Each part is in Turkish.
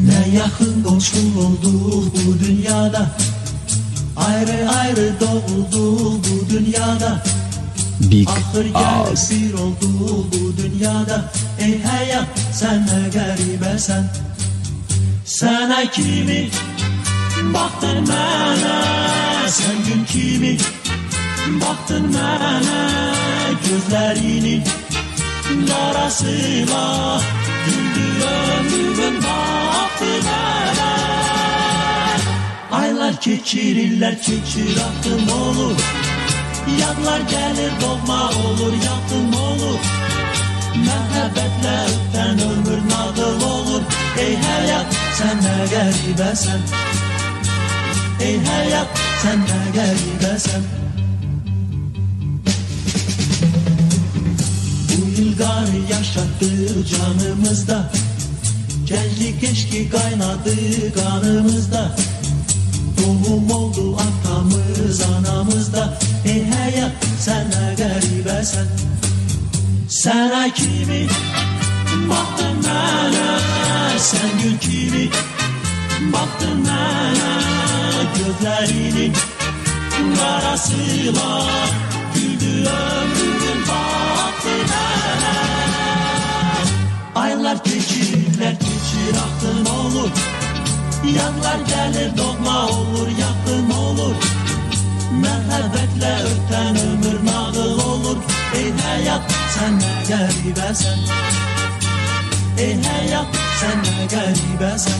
Ne yakın komşu olduk bu dünyada, ayrı ayrı doğulduk bu dünyada. Big Ahır gelip Ağız. bir olduk bu dünyada. Ey hayat sen ne garibesen. Sana kimi baktın bana, sen gün kimi baktın bana. Gözlerinin arasıyla güldü ömrümün baktı bana. Aylar geçirirler geçir aklım olur. Yadlar gelir doğma olur yakın olur. Məhəbbətle öpten ömür nağıl olur. Ey hayat sen ne garibesen. Ey hayat sen ne garibesen. Bu yılgarı yaşattı canımızda. Gençlik eşki kaynadı kanımızda. Doğum oldu atamız anamızda. Ey hayat sen ne garibesen. Sana kimi baktın bana, sen gün kimi baktın bana. Gözlerinin arasıyla güldü ömrümün baktı bana. Aylar geçirirler geçir aklın olur. Yanlar gelir doğma olur yakın olur. Məhəbbətle öten ömür nağıl olur. Ey hayat sen ne garibesen. Ey hayat sen ne garibesen.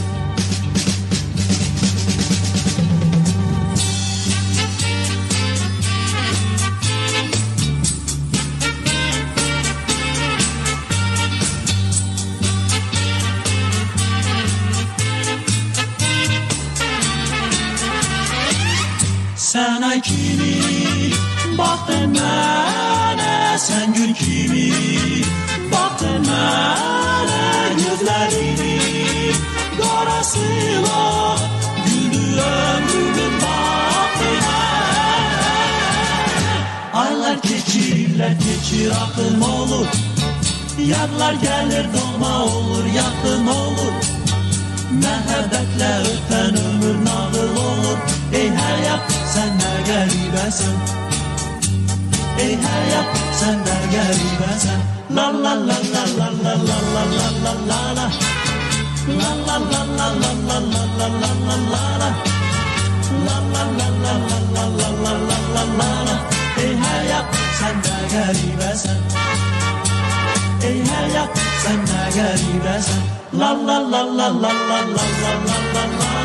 Sana kimi baktın bana, sen gün kimi baktın bana. Gözlerini karasıyla güldü ömrümün baktı bana. Aylar geçirirler geçir akım olur. Yadlar gelir doğma olur yakın olur. Məhəbbətle öten ömür nağıl olur. Ey hayat sen ne garibesen. Ey hayat sen ne garibesen. La la la la la la la la la la la la. La la la la la la la la la la la la. La la la la la la la la la la la la. Ey hayat sen ne garibesen. Ey hayat sen ne garibesen. La la la la la la la la la la la.